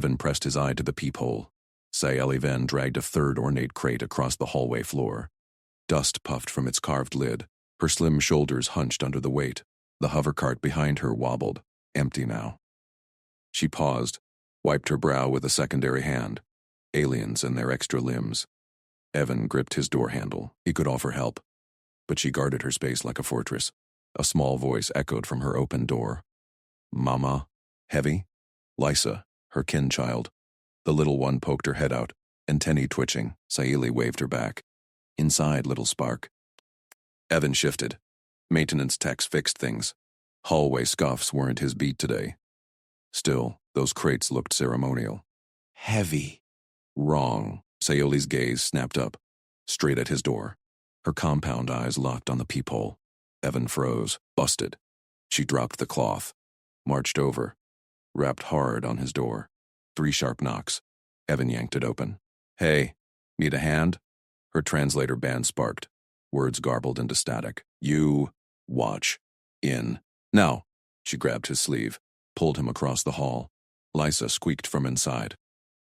Evan pressed his eye to the peephole. Sci-Fi then dragged a third ornate crate across the hallway floor. Dust puffed from its carved lid. Her slim shoulders hunched under the weight. The hover cart behind her wobbled, empty now. She paused, wiped her brow with a secondary hand. Aliens and their extra limbs. Evan gripped his door handle. He could offer help. But she guarded her space like a fortress. A small voice echoed from her open door. Mama? Heavy? Lysa, her kin child. The little one poked her head out, antennae twitching. Sci-Fi waved her back. Inside, little spark. Evan shifted. Maintenance techs fixed things. Hallway scuffs weren't his beat today. Still, those crates looked ceremonial. Heavy. Wrong. Sci-Fi's gaze snapped up, straight at his door. Her compound eyes locked on the peephole. Evan froze, busted. She dropped the cloth, marched over, rapped hard on his door. 3 sharp knocks. Evan yanked it open. Hey, need a hand? Her translator band sparked, words garbled into static. You watch. In. Now. She grabbed his sleeve, pulled him across the hall. Lysa squeaked from inside.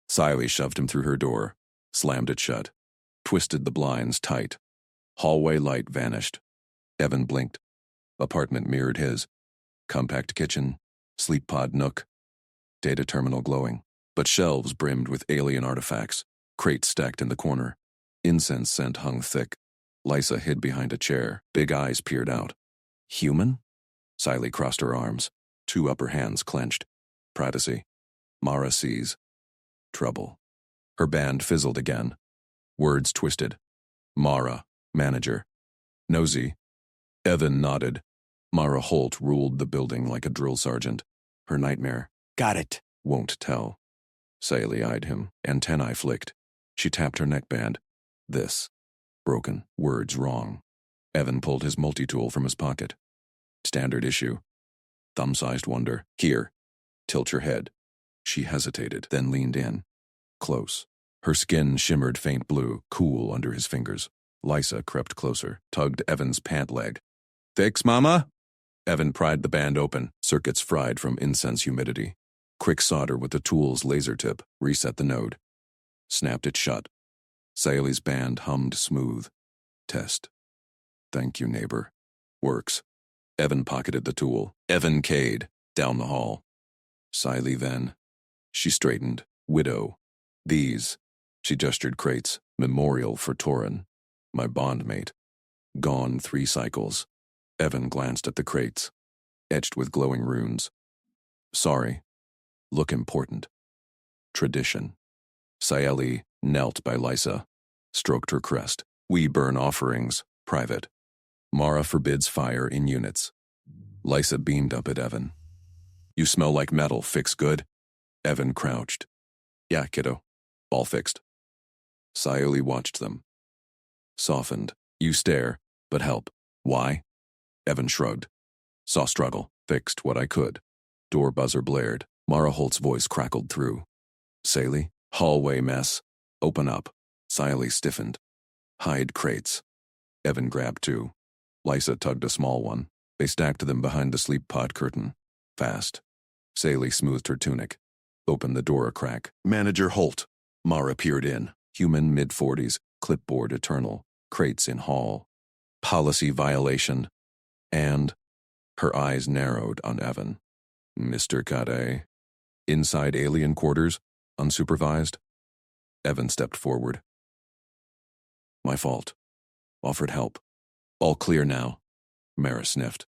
Sci-Fi shoved him through her door, slammed it shut, twisted the blinds tight. Hallway light vanished. Evan blinked. Apartment mirrored his. Compact kitchen, sleep pod nook, data terminal glowing, but shelves brimmed with alien artifacts, crates stacked in the corner. Incense scent hung thick. Lysa hid behind a chair, big eyes peered out. Human? Sci-Fi crossed her arms, 2 upper hands clenched. Privacy. Mara sees. Trouble. Her band fizzled again. Words twisted. Mara, manager. Nosy. Evan nodded. Mara Holt ruled the building like a drill sergeant. Her nightmare. Got it. Won't tell. Sci-Fi eyed him. Antennae flicked. She tapped her neckband. This. Broken. Words wrong. Evan pulled his multi-tool from his pocket. Standard issue. Thumb-sized wonder. Here. Tilt your head. She hesitated, then leaned in. Close. Her skin shimmered faint blue, cool under his fingers. Lysa crept closer, tugged Evan's pant leg. Fix, mama? Evan pried the band open, circuits fried from incense humidity. Quick solder with the tool's laser tip, reset the node. Snapped it shut. Sci-Fi's band hummed smooth. Test. Thank you, neighbor. Works. Evan pocketed the tool. Evan Cade, down the hall. Sci-Fi then. She straightened. Widow. These. She gestured crates. Memorial for Torin. My bondmate. Gone 3 cycles. Evan glanced at the crates. Etched with glowing runes. Sorry. Look important. Tradition. Sci-Fi knelt by Lysa. Stroked her crest. We burn offerings. Private. Mara forbids fire in units. Lysa beamed up at Evan. You smell like metal. Fix good? Evan crouched. Yeah, kiddo. All fixed. Sci-Fi watched them. Softened. You stare, but help. Why? Evan shrugged. Saw struggle. Fixed what I could. Door buzzer blared. Mara Holt's voice crackled through. Sci-Fi? Hallway mess. Open up. Sci-Fi stiffened. Hide crates. Evan grabbed 2. Lysa tugged a small one. They stacked them behind the sleep pod curtain. Fast. Sci-Fi smoothed her tunic. Opened the door a crack. Manager Holt. Mara peered in. Human mid-40s. Clipboard eternal. Crates in hall. Policy violation. And her eyes narrowed on Evan. Mr. Kade. Inside alien quarters. Unsupervised. Evan stepped forward. My fault. Offered help. All clear now. Mara sniffed.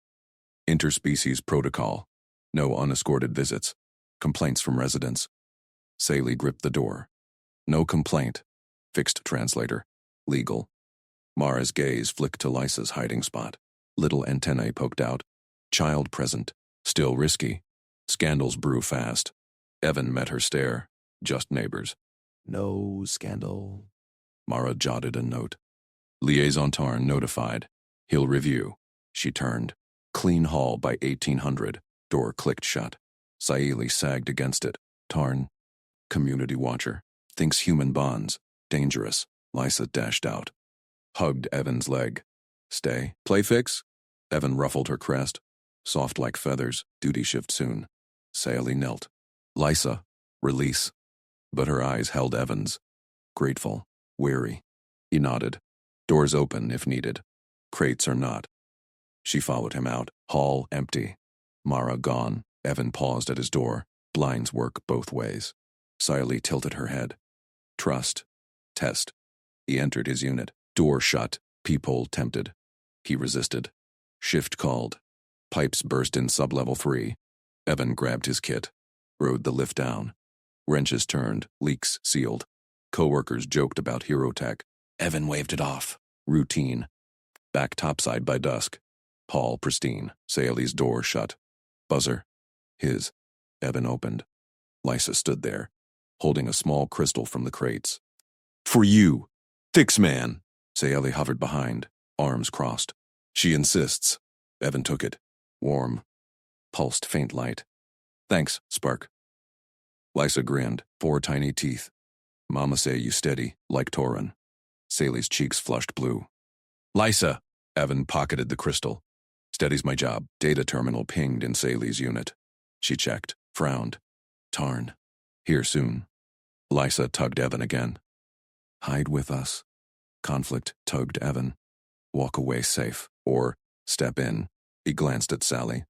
Interspecies protocol. No unescorted visits. Complaints from residents. Sci-Fi gripped the door. No complaint. Fixed translator. Legal. Mara's gaze flicked to Lysa's hiding spot. Little antennae poked out. Child present. Still risky. Scandals brew fast. Evan met her stare. Just neighbors. No scandal. Mara jotted a note. Liaison Tarn notified. He'll review. She turned. Clean hall by 1800. Door clicked shut. Sci-Fi sagged against it. Tarn. Community watcher. Thinks human bonds. Dangerous. Lysa dashed out. Hugged Evan's leg. Stay. Play fix? Evan ruffled her crest. Soft like feathers. Duty shift soon. Sci-Fi knelt. Lysa. Release. But her eyes held Evan's. Grateful. Weary. He nodded. Doors open if needed. Crates or not. She followed him out. Hall empty. Mara gone. Evan paused at his door. Blinds work both ways. Siley tilted her head. Trust. Test. He entered his unit. Door shut. Peephole tempted. He resisted. Shift called. Pipes burst in sub-level 3. Evan grabbed his kit. Rode the lift down. Wrenches turned. Leaks sealed. Coworkers joked about hero tech. Evan waved it off. Routine. Back topside by dusk. Hall pristine. Saley's door shut. Buzzer. His. Evan opened. Lysa stood there, holding a small crystal from the crates. For you. Fix man. Saley hovered behind, arms crossed. She insists. Evan took it. Warm. Pulsed faint light. Thanks, Spark. Lysa grinned, 4 tiny teeth. Mama say you steady, like Torin. Saley's cheeks flushed blue. Lysa! Evan pocketed the crystal. Steady's my job. Data terminal pinged in Saley's unit. She checked, frowned. Tarn. Here soon. Lysa tugged Evan again. Hide with us. Conflict tugged Evan. Walk away safe, or step in. He glanced at Sally.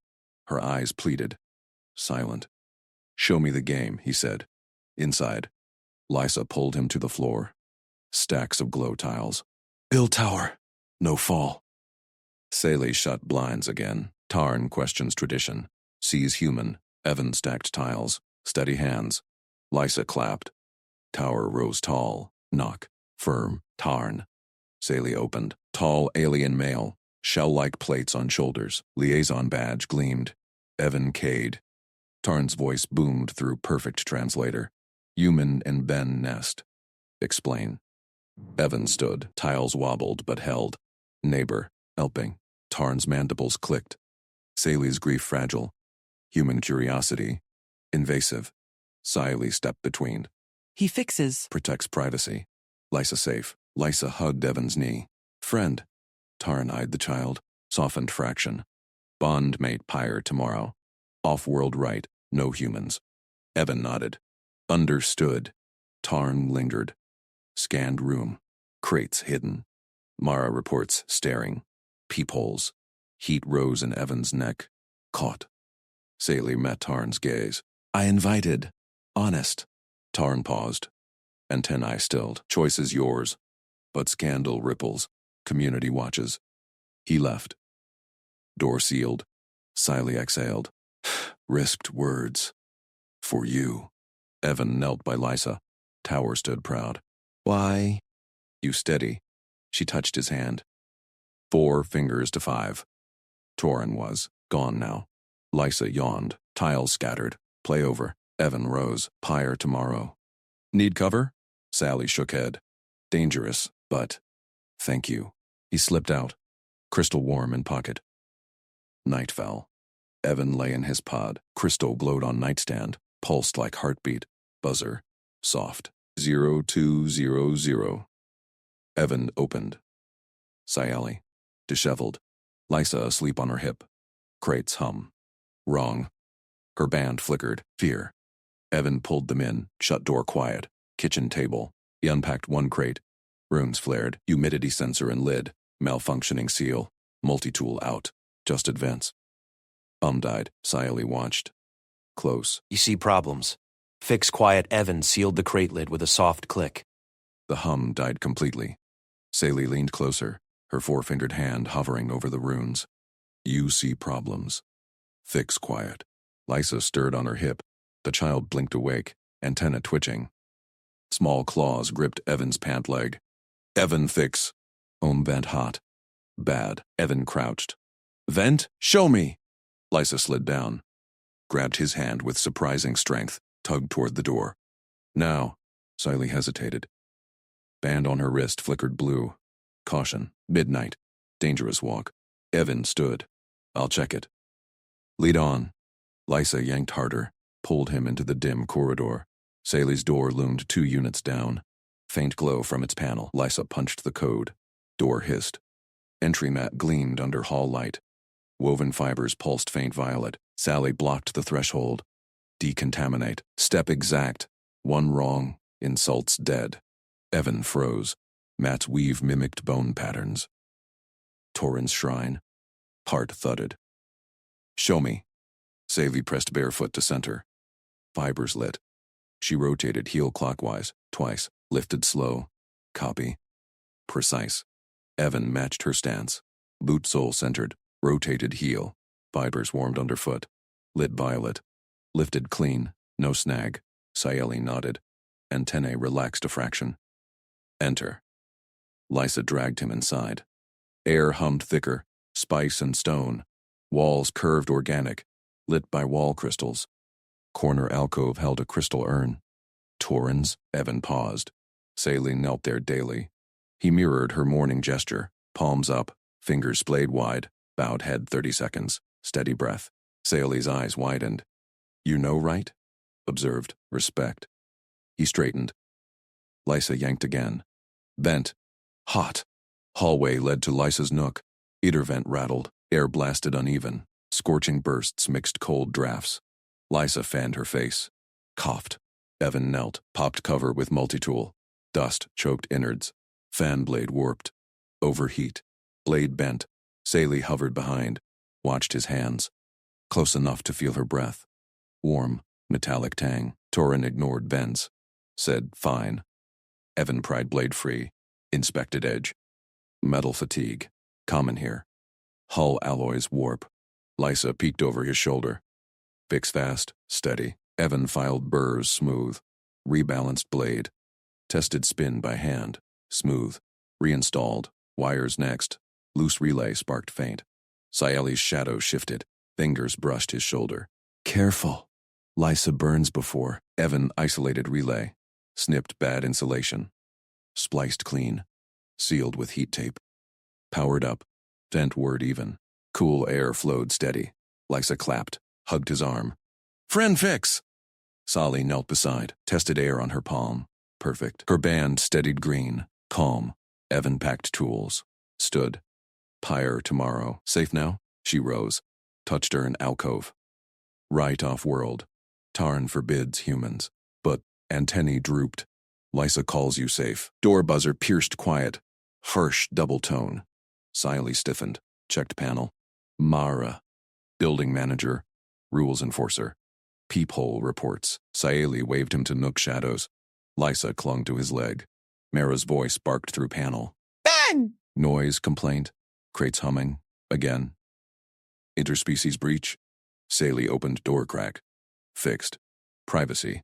Her eyes pleaded. Silent. Show me the game, he said. Inside. Lysa pulled him to the floor. Stacks of glow tiles. Build tower. No fall. Saley shut blinds again. Tarn questions tradition. Sees human. Evan stacked tiles. Steady hands. Lysa clapped. Tower rose tall. Knock. Firm. Tarn. Saley opened. Tall alien male. Shell-like plates on shoulders. Liaison badge gleamed. Evan Cade. Tarn's voice boomed through perfect translator. Human and Ben Nest. Explain. Evan stood. Tiles wobbled but held. Neighbor. Helping. Tarn's mandibles clicked. Saley's grief fragile. Human curiosity. Invasive. Siley stepped between. He fixes. Protects privacy. Lysa safe. Lysa hugged Evan's knee. Friend. Tarn eyed the child. Softened fraction. Bond mate pyre tomorrow. Off-world right. No humans. Evan nodded. Understood. Tarn lingered. Scanned room. Crates hidden. Mara reports staring. Peepholes. Heat rose in Evan's neck. Caught. Saley met Tarn's gaze. I invited. Honest. Tarn paused. Antennae stilled. Choice is yours. But scandal ripples. Community watches. He left. Door sealed. Siley exhaled. Risked words. For you. Evan knelt by Lysa. Tower stood proud. Why? You steady. She touched his hand. 4 fingers to 5. Torin was gone now. Lysa yawned. Tiles scattered. Play over. Evan rose. Pyre tomorrow. Need cover? Sally shook head. Dangerous, but thank you. He slipped out. Crystal warm in pocket. Night fell. Evan lay in his pod. Crystal glowed on nightstand. Pulsed like heartbeat. Buzzer. Soft. 0200. Evan opened. Sayeli. Disheveled. Lysa asleep on her hip. Crates hum. Wrong. Her band flickered. Fear. Evan pulled them in. Shut door quiet. Kitchen table. He unpacked 1 crate. Runes flared. Humidity sensor and lid. Malfunctioning seal. Multi-tool out. Just advance. Died. Sayeli watched. Close. You see problems. Fix quiet Evan sealed the crate lid with a soft click. The hum died completely. Saley leaned closer, her 4-fingered hand hovering over the runes. You see problems. Fix quiet. Lysa stirred on her hip. The child blinked awake, antenna twitching. Small claws gripped Evan's pant leg. Evan fix. Home vent hot. Bad. Evan crouched. Vent? Show me! Lysa slid down. Grabbed his hand with surprising strength, tugged toward the door. Now. Siley hesitated. Band on her wrist flickered blue. Caution. Midnight. Dangerous walk. Evan stood. I'll check it. Lead on. Lysa yanked harder, pulled him into the dim corridor. Saley's door loomed 2 units down. Faint glow from its panel. Lysa punched the code. Door hissed. Entry mat gleamed under hall light. Woven fibers pulsed faint violet. Sally blocked the threshold. Decontaminate. Step exact. One wrong. Insults dead. Evan froze. Matt's weave mimicked bone patterns. Torrens shrine. Heart thudded. Show me. Savy pressed barefoot to center. Fibers lit. She rotated heel clockwise, twice, lifted slow. Copy. Precise. Evan matched her stance. Boot sole centered, rotated heel. Fibers warmed underfoot. Lit violet. Lifted clean, no snag. Sayeli nodded. Antennae relaxed a fraction. Enter. Lysa dragged him inside. Air hummed thicker, spice and stone. Walls curved organic, lit by wall crystals. Corner alcove held a crystal urn. Torrens, Evan paused. Sayeli knelt there daily. He mirrored her morning gesture, palms up, fingers splayed wide, bowed head 30 seconds, steady breath. Sayeli's eyes widened. You know, right? Observed, respect. He straightened. Lysa yanked again. Vent. Hot. Hallway led to Lysa's nook. Eater vent rattled, air blasted uneven. Scorching bursts mixed cold drafts. Lysa fanned her face. Coughed. Evan knelt, popped cover with multitool. Dust choked innards. Fan blade warped. Overheat. Blade bent. Sayeli hovered behind. Watched his hands. Close enough to feel her breath. Warm, metallic tang. Torren ignored vents. Said, fine. Evan pried blade free. Inspected edge. Metal fatigue. Common here. Hull alloys warp. Lysa peeked over his shoulder. Fix fast, steady. Evan filed burrs smooth. Rebalanced blade. Tested spin by hand. Smooth. Reinstalled. Wires next. Loose relay sparked faint. Sayeli's shadow shifted. Fingers brushed his shoulder. Careful. Lysa burns before. Evan isolated relay. Snipped bad insulation. Spliced clean. Sealed with heat tape. Powered up. Vent word even. Cool air flowed steady. Lysa clapped. Hugged his arm. Friend fix! Sally knelt beside. Tested air on her palm. Perfect. Her band steadied green. Calm. Evan packed tools. Stood. Pyre tomorrow. Safe now? She rose. Touched her in alcove. Right off-world. Tarn forbids humans. But antennae drooped. Lysa calls you safe. Door buzzer pierced quiet. Harsh double tone. Sayeli stiffened. Checked panel. Mara. Building manager. Rules enforcer. Peephole reports. Sayeli waved him to nook shadows. Lysa clung to his leg. Mara's voice barked through panel. Ben! Noise, complaint. Crates humming. Again. Interspecies breach. Sayeli opened door crack. Fixed. Privacy.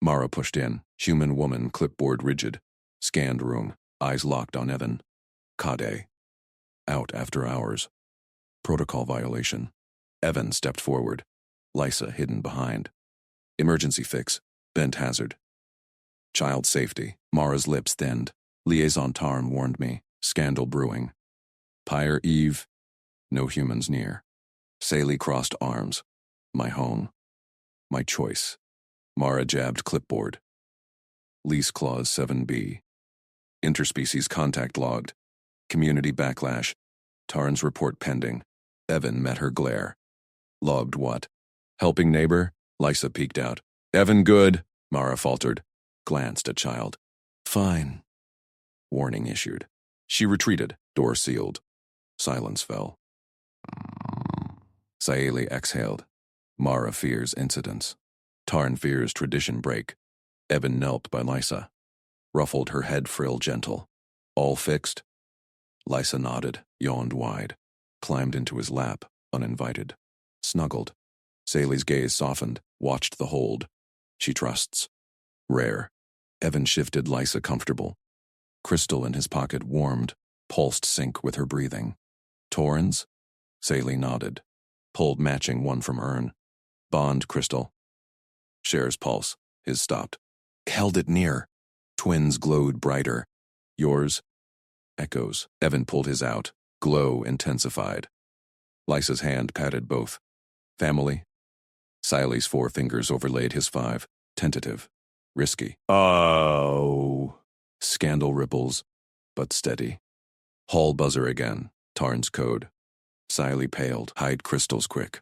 Mara pushed in. Human woman, clipboard rigid. Scanned room. Eyes locked on Evan. Kade. Out after hours. Protocol violation. Evan stepped forward. Lysa hidden behind. Emergency fix. Bent hazard. Child safety. Mara's lips thinned. Liaison Tarn warned me. Scandal brewing. Pyre Eve. No humans near. Sayeli crossed arms. My home. My choice. Mara jabbed clipboard. Lease clause 7B. Interspecies contact logged. Community backlash. Tarn's report pending. Evan met her glare. Logged what? Helping neighbor? Lysa peeked out. Evan good, Mara faltered. Glanced at child. Fine. Warning issued. She retreated, door sealed. Silence fell. Sayeli exhaled. Mara fears incidents. Tarn fears tradition break. Evan knelt by Lysa. Ruffled her head frill gentle. All fixed? Lysa nodded, yawned wide. Climbed into his lap, uninvited. Snuggled. Sayeli's gaze softened, watched the hold. She trusts. Rare. Evan shifted Lysa comfortable. Crystal in his pocket warmed, pulsed sync with her breathing. Torrens? Sayeli nodded. Pulled matching one from urn. Bond crystal. Shares pulse. His stopped. Held it near. Twins glowed brighter. Yours? Echoes. Evan pulled his out. Glow intensified. Lysa's hand patted both. Family? Sayeli's 4 fingers overlaid his 5. Tentative. Risky. Oh. Scandal ripples, but steady. Hall buzzer again. Tarn's code. Sayeli paled. Hide crystals quick.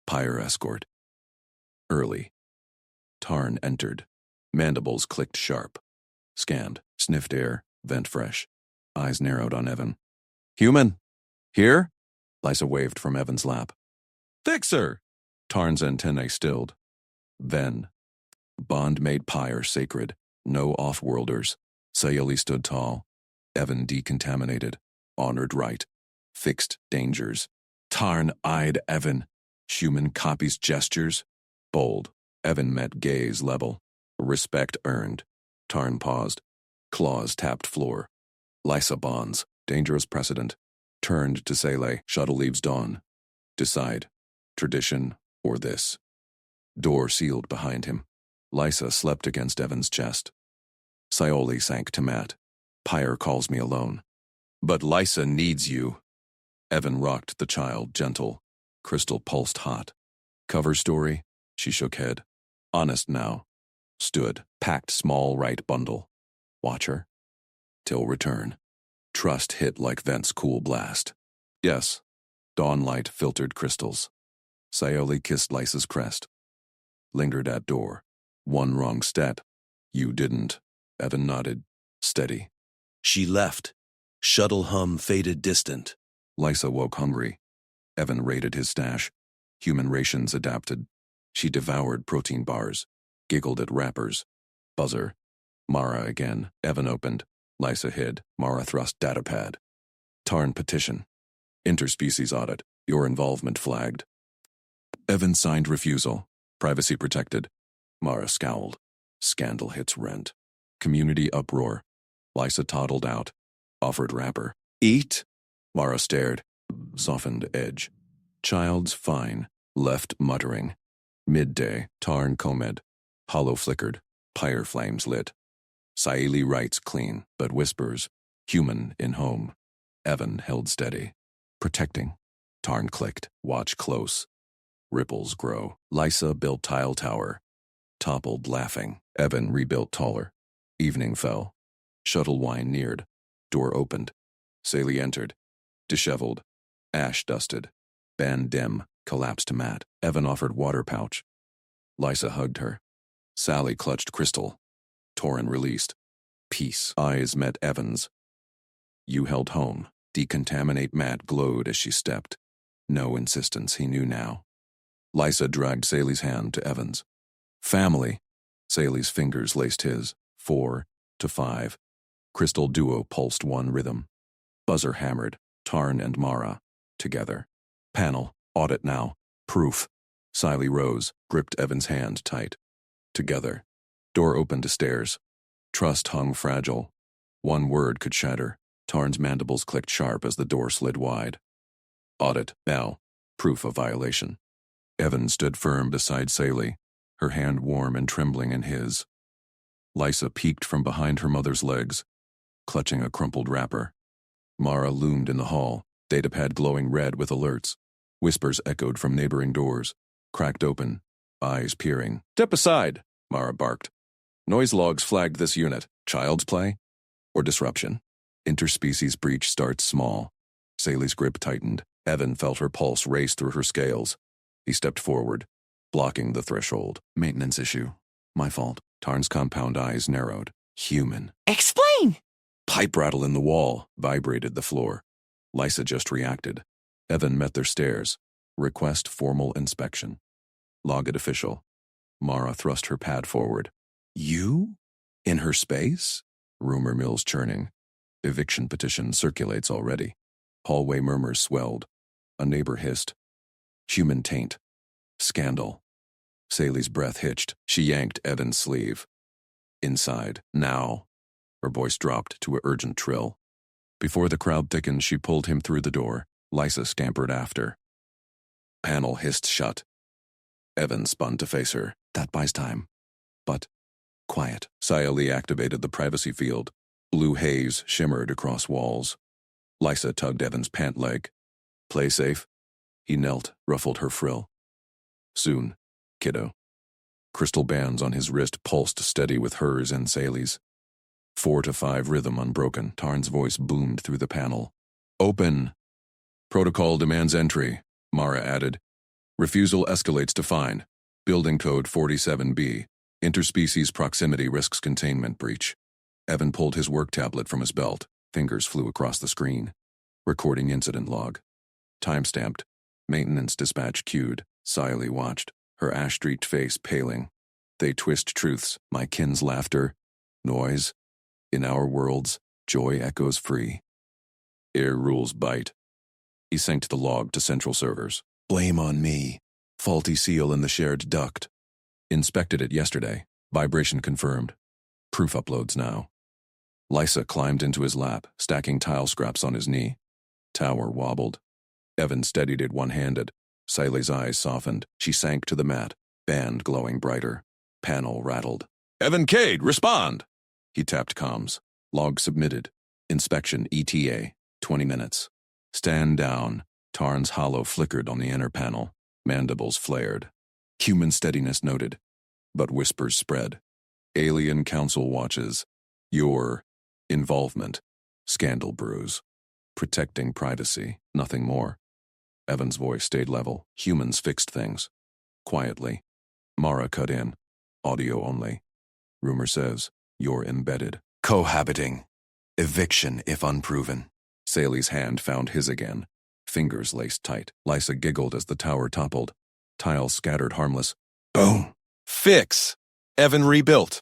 Pyre escort. Early. Tarn entered. Mandibles clicked sharp. Scanned, sniffed air, vent fresh. Eyes narrowed on Evan. Human? Here? Lysa waved from Evan's lap. Fixer! Tarn's antennae stilled. Then, bond made pyre sacred, no off-worlders. Sayeli stood tall. Evan decontaminated, honored right, fixed dangers. Tarn eyed Evan. Human copies gestures. Bold. Evan met gaze level. Respect earned. Tarn paused. Claws tapped floor. Lysa bonds. Dangerous precedent. Turned to Sele. Shuttle leaves dawn. Decide. Tradition or this. Door sealed behind him. Lysa slept against Evan's chest. Sayoli sank to mat. Pyre calls me alone. But Lysa needs you. Evan rocked the child, gentle. Crystal pulsed hot. Cover story? She shook head. Honest now. Stood, packed small right bundle. Watcher? Till return. Trust hit like vent's cool blast. Yes. Dawn light filtered crystals. Sayoli kissed Lysa's crest. Lingered at door. One wrong step. You didn't. Evan nodded. Steady. She left. Shuttle hum faded distant. Lysa woke hungry. Evan raided his stash. Human rations adapted. She devoured protein bars. Giggled at wrappers. Buzzer. Mara again. Evan opened. Lysa hid. Mara thrust datapad. Tarn petition. Interspecies audit. Your involvement flagged. Evan signed refusal. Privacy protected. Mara scowled. Scandal hits rent. Community uproar. Lysa toddled out. Offered wrapper. Eat? Mara stared. Softened edge. Child's fine. Left muttering. Midday. Tarn comed. Hollow flickered. Pyre flames lit. Saeli writes clean, but whispers. Human in home. Evan held steady. Protecting. Tarn clicked. Watch close. Ripples grow. Lysa built tile tower. Toppled laughing. Evan rebuilt taller. Evening fell. Shuttle wine neared. Door opened. Saeli entered. Disheveled. Ash dusted. Ban dim. Collapsed to mat. Evan offered water pouch. Lysa hugged her. Sally clutched crystal. Torin released. Peace. Eyes met Evan's. You held home. Decontaminate mat glowed as she stepped. No insistence, he knew now. Lysa dragged Saeli's hand to Evan's. Family. Saeli's fingers laced his. 4 to 5. Crystal duo pulsed one rhythm. Buzzer hammered. Tarn and Mara. Together. Panel. Audit now. Proof. Saeli rose, gripped Evan's hand tight. Together. Door opened to stairs. Trust hung fragile. One word could shatter. Tarn's mandibles clicked sharp as the door slid wide. Audit, now. Proof of violation. Evan stood firm beside Saeli, her hand warm and trembling in his. Lysa peeked from behind her mother's legs, clutching a crumpled wrapper. Mara loomed in the hall, datapad glowing red with alerts. Whispers echoed from neighboring doors, cracked open, eyes peering. Step aside, Mara barked. Noise logs flagged this unit. Child's play? Or disruption? Interspecies breach starts small. Saeli's grip tightened. Evan felt her pulse race through her scales. He stepped forward, blocking the threshold. Maintenance issue. My fault. Tarn's compound eyes narrowed. Human. Explain! Pipe rattle in the wall vibrated the floor. Lysa just reacted. Evan met their stares. Request formal inspection. Log it official. Mara thrust her pad forward. You? In her space? Rumor mills churning. Eviction petition circulates already. Hallway murmurs swelled. A neighbor hissed. Human taint. Scandal. Saeli's breath hitched. She yanked Evan's sleeve. Inside. Now. Her voice dropped to an urgent trill. Before the crowd thickened, she pulled him through the door. Lysa scampered after. Panel hissed shut. Evan spun to face her. That buys time. But quiet. Saeli activated the privacy field. Blue haze shimmered across walls. Lysa tugged Evan's pant leg. Play safe? He knelt, ruffled her frill. Soon, kiddo. Crystal bands on his wrist pulsed steady with hers and Saeli's. 4 to 5 rhythm unbroken. Tarn's voice boomed through the panel. Open! Protocol demands entry, Mara added. Refusal escalates to fine. Building Code 47B. Interspecies Proximity Risks Containment Breach. Evan pulled his work tablet from his belt. Fingers flew across the screen. Recording incident log. Timestamped. Maintenance dispatch queued. Siley watched, her ash-streaked face paling. They twist truths, my kin's laughter. Noise. In our worlds, joy echoes free. Air rules bite. He synced the log to central servers. Blame on me. Faulty seal in the shared duct. Inspected it yesterday. Vibration confirmed. Proof uploads now. Lysa climbed into his lap, stacking tile scraps on his knee. Tower wobbled. Evan steadied it one-handed. Siley's eyes softened. She sank to the mat, band glowing brighter. Panel rattled. Evan Cade, respond! He tapped comms. Log submitted. Inspection ETA. 20 minutes. Stand down. Tarn's hollow flickered on the inner panel. Mandibles flared. Human steadiness noted. But whispers spread. Alien Council watches. Your involvement. Scandal brews. Protecting privacy. Nothing more. Evan's voice stayed level. Humans fixed things. Quietly. Mara cut in. Audio only. Rumor says, you're embedded. Cohabiting. Eviction if unproven. Saley's hand found his again. Fingers laced tight. Lysa giggled as the tower toppled. Tiles scattered harmless. Boom! Fix! Evan rebuilt.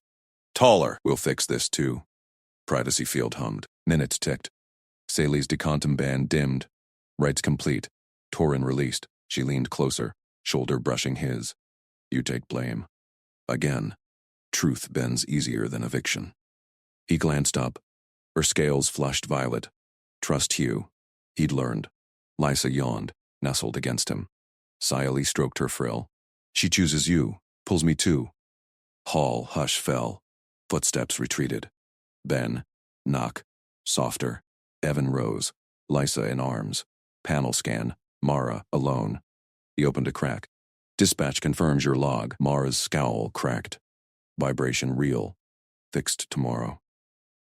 Taller. We'll fix this too. Privacy field hummed. Minutes ticked. Saley's decontum band dimmed. Rights complete. Torin released. She leaned closer, shoulder brushing his. You take blame. Again. Truth bends easier than eviction. He glanced up. Her scales flushed violet. Trust Hugh. He'd learned. Lysa yawned, nestled against him. Siley stroked her frill. She chooses you, pulls me too. Hall hush fell. Footsteps retreated. Ben. Knock. Softer. Evan rose. Lysa in arms. Panel scan. Mara alone. He opened a crack. Dispatch confirms your log. Mara's scowl cracked. Vibration real. Fixed tomorrow.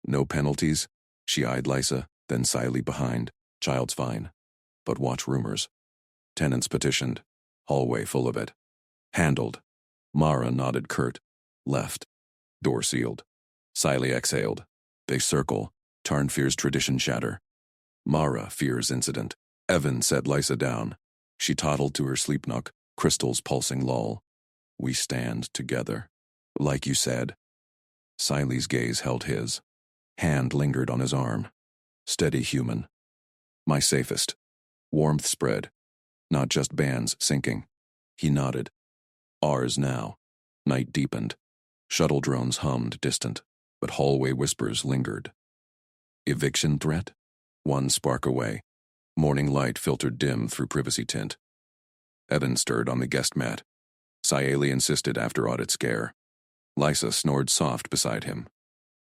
No penalties? She eyed Lysa, then Siley behind. Child's fine. But watch rumors. Tenants petitioned. Hallway full of it. Handled. Mara nodded curt. Left. Door sealed. Siley exhaled. They circle. Tarn fears tradition shatter. Mara fears incident. Evan set Lysa down. She toddled to her sleep nook, crystals pulsing lull. We stand together. Like you said. Siley's gaze held his. Hand lingered on his arm. Steady human. My safest. Warmth spread. Not just bands sinking. He nodded. Ours now. Night deepened. Shuttle drones hummed distant, but hallway whispers lingered. Eviction threat? One spark away. Morning light filtered dim through privacy tint. Evan stirred on the guest mat. Siley insisted after audit scare. Lysa snored soft beside him.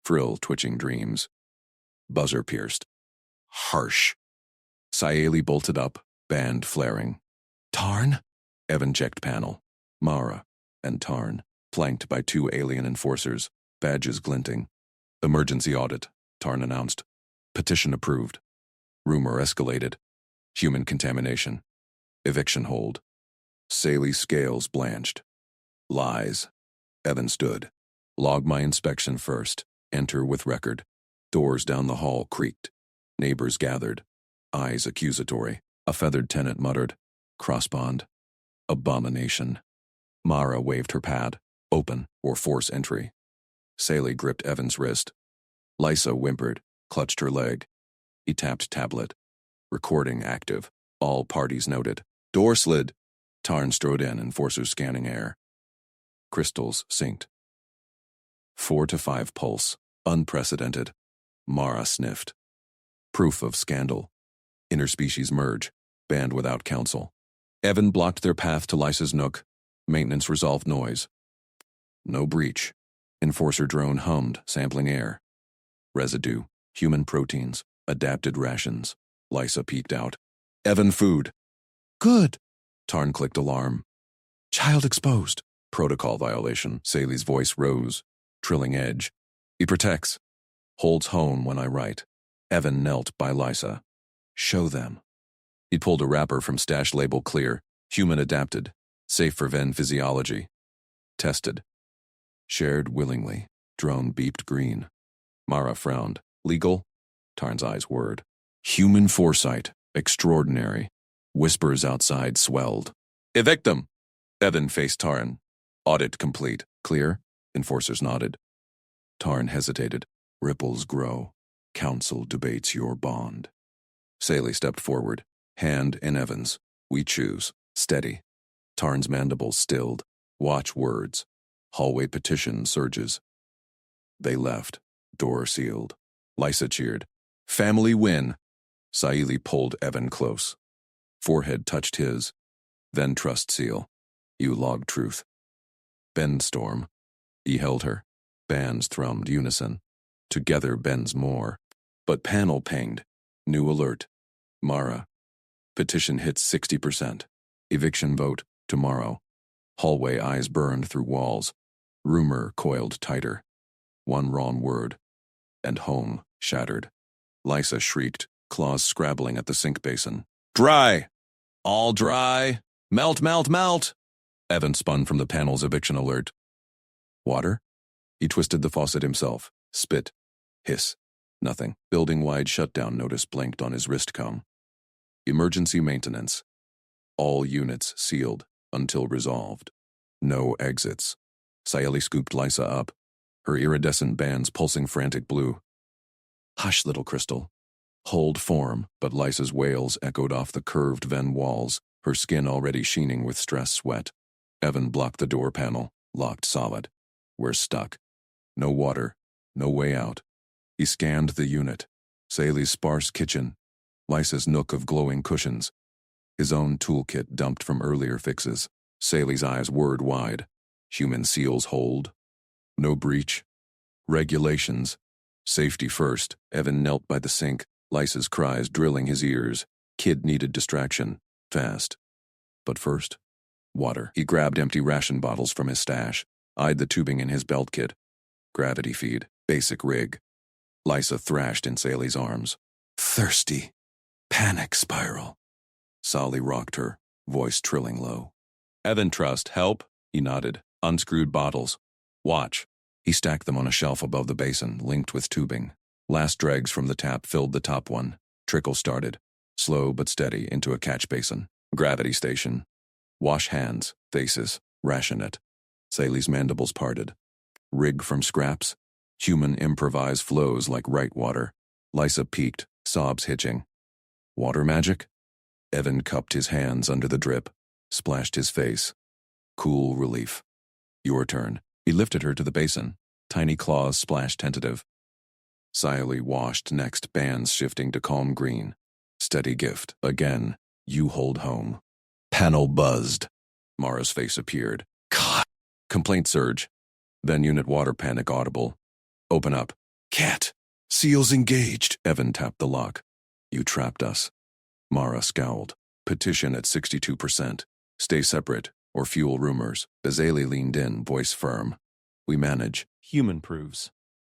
Frill twitching dreams. Buzzer pierced. Harsh. Siley bolted up, band flaring. Tarn? Evan checked panel. Mara and Tarn, flanked by 2 alien enforcers, badges glinting. Emergency audit, Tarn announced. Petition approved. Rumor escalated. Human contamination. Eviction hold. Saley's scales blanched. Lies. Evan stood. Log my inspection first. Enter with record. Doors down the hall creaked. Neighbors gathered. Eyes accusatory. A feathered tenant muttered. Crossbond. Abomination. Mara waved her pad. Open or force entry. Saley gripped Evan's wrist. Lysa whimpered, clutched her leg. He tapped tablet. Recording active. All parties noted. Door slid. Tarn strode in, enforcers scanning air. Crystals synced. 4 to 5 pulse. Unprecedented. Mara sniffed. Proof of scandal. Interspecies merge. Band without counsel. Evan blocked their path to Lysa's nook. Maintenance resolved noise. No breach. Enforcer drone hummed, sampling air. Residue. Human proteins. Adapted rations. Lysa peeked out. Evan food. Good. Tarn clicked alarm. Child exposed. Protocol violation. Saley's voice rose. Trilling edge. He protects. Holds home when I write. Evan knelt by Lysa. Show them. He pulled a wrapper from stash label clear. Human adapted. Safe for Ven physiology. Tested. Shared willingly. Drone beeped green. Mara frowned. Legal? Tarn's eyes whirred. Human foresight. Extraordinary. Whispers outside swelled. Evict them! Evan faced Tarn. Audit complete. Clear? Enforcers nodded. Tarn hesitated. Ripples grow. Council debates your bond. Saley stepped forward. Hand in Evan's. We choose. Steady. Tarn's mandibles stilled. Watch words. Hallway petition surges. They left. Door sealed. Lysa cheered. Family win. Saili pulled Evan close. Forehead touched his. Then trust seal. You log truth. Bend storm. He held her. Bands thrummed unison. Together bends more. But panel pinged. New alert. Mara. Petition hits 60%. Eviction vote tomorrow. Hallway eyes burned through walls. Rumor coiled tighter. One wrong word. And home shattered. Lysa shrieked, claws scrabbling at the sink basin. Dry! All dry! Melt, melt, melt! Evan spun from the panel's eviction alert. Water? He twisted the faucet himself. Spit. Hiss. Nothing. Building-wide shutdown notice blinked on his wrist comb. Emergency maintenance. All units sealed until resolved. No exits. Saeli scooped Lysa up, her iridescent bands pulsing frantic blue. Hush, little crystal. Hold form, but Lysa's wails echoed off the curved Ven walls, her skin already sheening with stress sweat. Evan blocked the door panel, locked solid. We're stuck. No water, no way out. He scanned the unit. Saeli's sparse kitchen, Lysa's nook of glowing cushions, his own toolkit dumped from earlier fixes. Saeli's eyes whirred wide. Human seals hold. No breach. Regulations. Safety first. Evan knelt by the sink, Lysa's cries drilling his ears. Kid needed distraction. Fast. But first, water. He grabbed empty ration bottles from his stash, eyed the tubing in his belt kit. Gravity feed. Basic rig. Lysa thrashed in Saeli's arms. Thirsty. Panic spiral. Sally rocked her, voice trilling low. Evan trust, help? He nodded, unscrewed bottles. Watch. He stacked them on a shelf above the basin, linked with tubing. Last dregs from the tap filled the top one. Trickle started, slow but steady, into a catch basin. Gravity station. Wash hands, faces, ration it. Saeli's mandibles parted. Rig from scraps. Human improvise flows like right water. Lysa peeked, sobs hitching. Water magic? Evan cupped his hands under the drip, splashed his face. Cool relief. Your turn. He lifted her to the basin. Tiny claws splashed tentative. Saeli washed next, bands shifting to calm green. Steady gift. Again. You hold home. Panel buzzed. Mara's face appeared. God. Complaint surge. Then unit water panic audible. Open up. Cat. Seals engaged. Evan tapped the lock. You trapped us. Mara scowled. Petition at 62%. Stay separate, or fuel rumors. Bazali leaned in, voice firm. We manage. Human proves.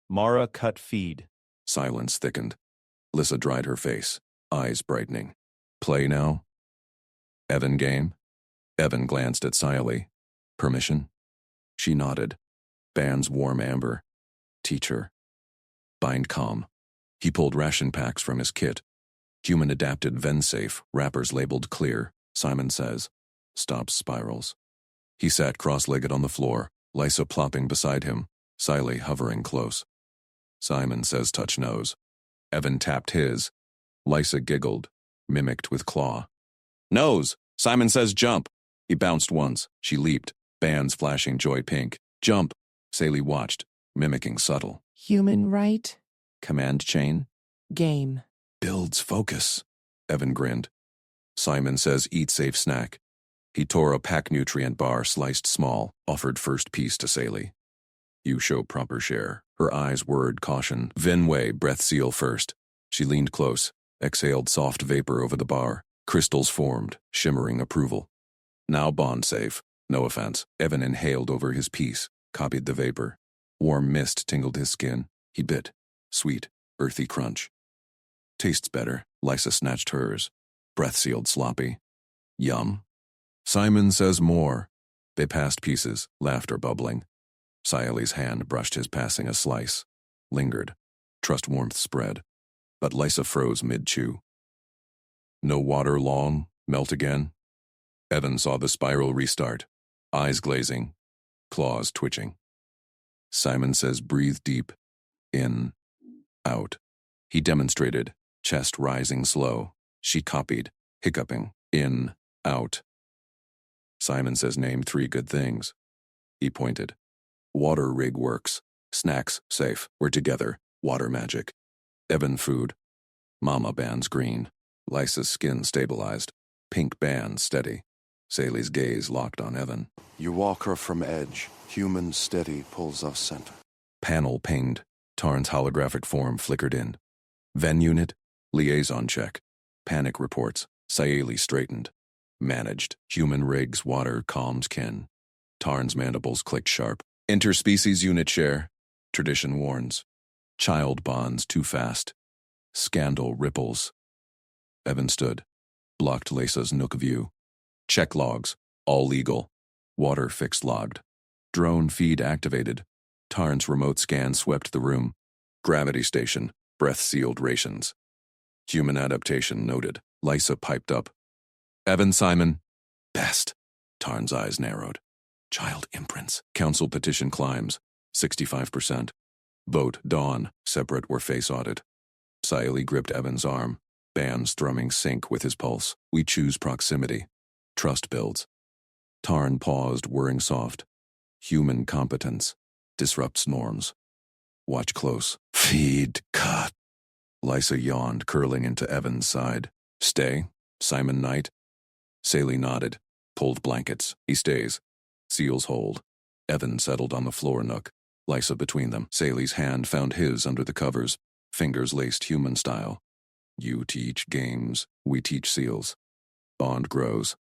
Mara cut feed. Silence thickened. Lysa dried her face, eyes brightening. Play now? Evan game? Evan glanced at Saeli. Permission? She nodded. Bands warm amber. Teacher. Bind calm. He pulled ration packs from his kit. Human adapted Vensafe, wrappers labeled clear. Simon says. Stops spirals. He sat cross-legged on the floor, Lysa plopping beside him, Saeli hovering close. Simon says touch nose. Evan tapped his. Lysa giggled, mimicked with claw. Nose! Simon says jump! He bounced once. She leaped, bands flashing joy pink. Jump! Saeli watched, mimicking subtle. Human right? Command chain? Game. Builds focus. Evan grinned. Simon says eat safe snack. He tore a pack nutrient bar sliced small, offered first piece to Saeli. You show proper share. Her eyes whirred caution. Venway, breath seal first. She leaned close, exhaled soft vapor over the bar. Crystals formed, shimmering approval. Now bond safe. No offense. Evan inhaled over his piece, copied the vapor. Warm mist tingled his skin. He bit. Sweet, earthy crunch. Tastes better. Lysa snatched hers. Breath sealed sloppy. Yum. Simon says more. They passed pieces, laughter bubbling. Sayali's hand brushed his, passing a slice. Lingered. Trust warmth spread. But Lysa froze mid-chew. No water long, melt again. Evan saw the spiral restart. Eyes glazing. Claws twitching. Simon says breathe deep. In. Out. He demonstrated, chest rising slow. She copied, hiccuping. In. Out. Simon says name 3 good things. He pointed. Water rig works. Snacks, safe. We're together. Water magic. Evan food. Mama bands green. Lysa's skin stabilized. Pink band steady. Sally's gaze locked on Evan. You walk her from edge. Human steady pulls off center. Panel pinged. Tarn's holographic form flickered in. Ven unit. Liaison check. Panic reports. Sayali straightened. Managed. Human rigs water calms kin. Tarn's mandibles clicked sharp. Interspecies unit share. Tradition warns. Child bonds too fast. Scandal ripples. Evan stood. Blocked Lysa's nook view. Check logs. All legal. Water fix logged. Drone feed activated. Tarn's remote scan swept the room. Gravity station. Breath-sealed rations. Human adaptation noted. Lysa piped up. Evan Simon. Best. Tarn's eyes narrowed. Child imprints. Council petition climbs. 65%. Vote Dawn. Separate or face audit. Sayali gripped Evan's arm. Bands thrumming sync with his pulse. We choose proximity. Trust builds. Tarn paused, whirring soft. Human competence. Disrupts norms. Watch close. Feed cut. Lysa yawned, curling into Evan's side. Stay. Simon Knight. Sally nodded. Pulled blankets. He stays. Seals hold. Evan settled on the floor nook. Lysa between them. Sally's hand found his under the covers. Fingers laced human style. You teach games. We teach seals. Bond grows.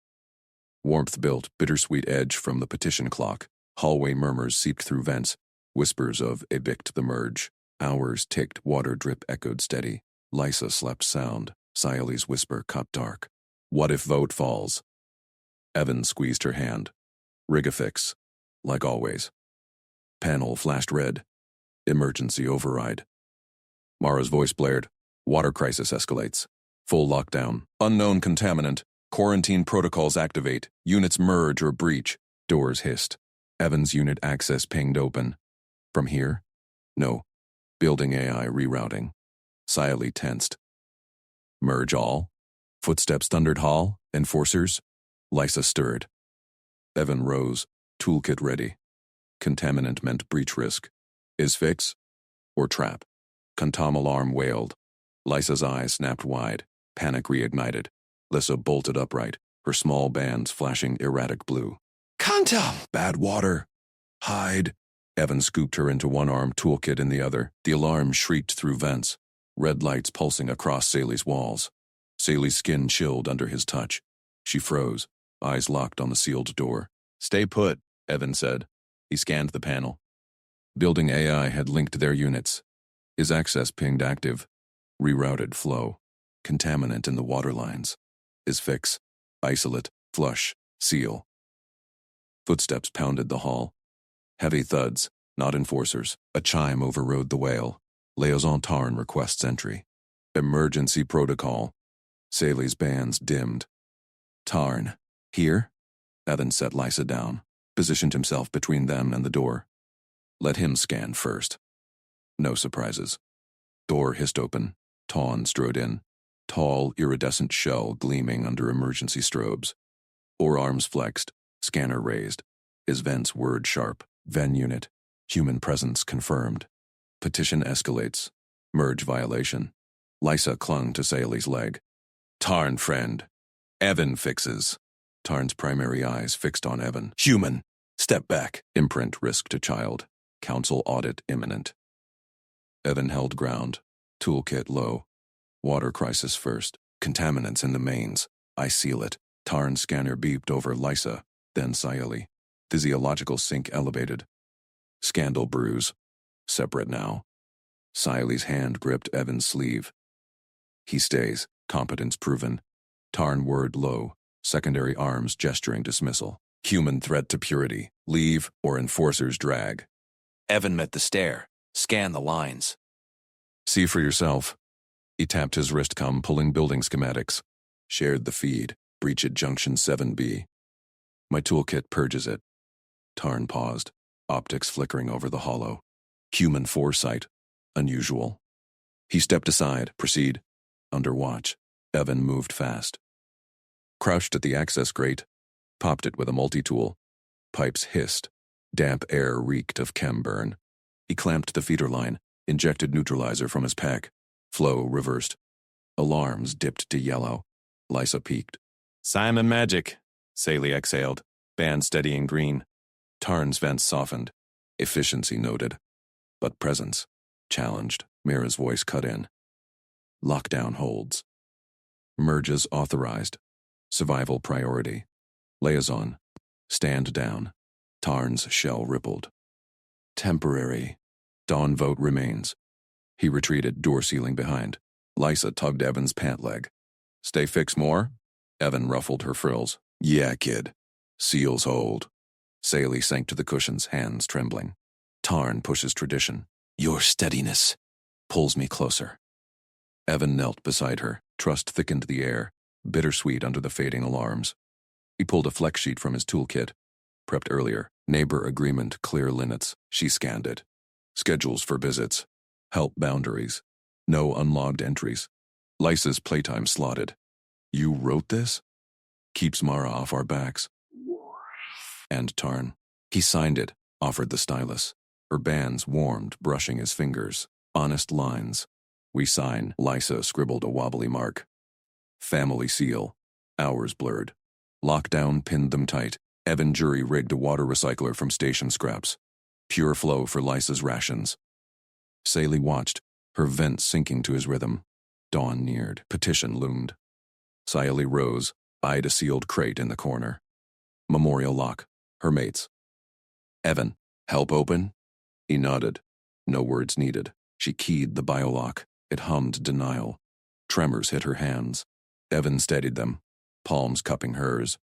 Warmth built, bittersweet edge from the petition clock. Hallway murmurs seeped through vents. Whispers of evict the merge. Hours ticked, water drip echoed steady. Lysa slept sound. Sayali's whisper cut dark. What if vote falls? Evan squeezed her hand. Rigafix. Like always. Panel flashed red. Emergency override. Mara's voice blared. Water crisis escalates. Full lockdown. Unknown contaminant. Quarantine protocols activate. Units merge or breach. Doors hissed. Evan's unit access pinged open. From here? No. Building AI rerouting. Sayali tensed. Merge all? Footsteps thundered hall? Enforcers? Lysa stirred. Evan rose. Toolkit ready. Contaminant meant breach risk. Is fix? Or trap? Contom alarm wailed. Lysa's eyes snapped wide. Panic reignited. Lysa bolted upright, her small bands flashing erratic blue. Contom! Bad water! Hide! Evan scooped her into one arm, toolkit in the other. The alarm shrieked through vents. Red lights pulsing across Sally's walls. Sally's skin chilled under his touch. She froze, eyes locked on the sealed door. Stay put, Evan said. He scanned the panel. Building AI had linked their units. His access pinged active. Rerouted flow. Contaminant in the water lines. His fix. Isolate. Flush. Seal. Footsteps pounded the hall. Heavy thuds, not enforcers. A chime overrode the wail. Liaison Tarn requests entry. Emergency protocol. Sally's bands dimmed. Tarn. Here? Evan set Lysa down. Positioned himself between them and the door. Let him scan first. No surprises. Door hissed open. Tawn strode in. Tall, iridescent shell gleaming under emergency strobes. Arms flexed. Scanner raised. His vents whirred sharp. Ven unit. Human presence confirmed. Petition escalates. Merge violation. Lysa clung to Sally's leg. Tarn friend. Evan fixes. Tarn's primary eyes fixed on Evan. Human. Step back. Imprint risk to child. Council audit imminent. Evan held ground. Toolkit low. Water crisis first. Contaminants in the mains. I seal it. Tarn's scanner beeped over Lysa, then Sayali. Physiological sync elevated. Scandal bruise. Separate now. Sayali's hand gripped Evan's sleeve. He stays. Competence proven. Tarn word low. Secondary arms gesturing dismissal. Human threat to purity. Leave or enforcers drag. Evan met the stare. Scan the lines. See for yourself. He tapped his wristcom, pulling building schematics. Shared the feed. Breach at Junction 7B. My toolkit purges it. Tarn paused, optics flickering over the hollow. Human foresight. Unusual. He stepped aside. Proceed. Under watch. Evan moved fast. Crouched at the access grate. Popped it with a multi-tool. Pipes hissed. Damp air reeked of chem burn. He clamped the feeder line, injected neutralizer from his pack. Flow reversed. Alarms dipped to yellow. Lysa peeked. Simon Magic, Saley exhaled, band steadying green. Tarn's vents softened. Efficiency noted. But presence, challenged. Mira's voice cut in. Lockdown holds. Merges authorized. Survival priority. Liaison. Stand down. Tarn's shell rippled. Temporary. Dawn vote remains. He retreated, door sealing behind. Lysa tugged Evan's pant leg. Stay fixed more? Evan ruffled her frills. Yeah, kid. Seals hold. Saley sank to the cushions, hands trembling. Tarn pushes tradition. Your steadiness pulls me closer. Evan knelt beside her, trust thickened the air, bittersweet under the fading alarms. He pulled a flex sheet from his toolkit. Prepped earlier. Neighbor agreement, clear linnets. She scanned it. Schedules for visits. Help boundaries. No unlogged entries. Lysa's playtime slotted. You wrote this? Keeps Mara off our backs. And Tarn. He signed it, offered the stylus. Her bands warmed, brushing his fingers. Honest lines. We sign. Lysa scribbled a wobbly mark. Family seal. Hours blurred. Lockdown pinned them tight. Evan jury rigged a water recycler from station scraps. Pure flow for Lysa's rations. Saley watched, her vent sinking to his rhythm. Dawn neared. Petition loomed. Saley rose, eyed a sealed crate in the corner. Memorial lock. Her mates. Evan, help open? He nodded. No words needed. She keyed the biolock. It hummed denial. Tremors hit her hands. Evan steadied them, palms cupping hers.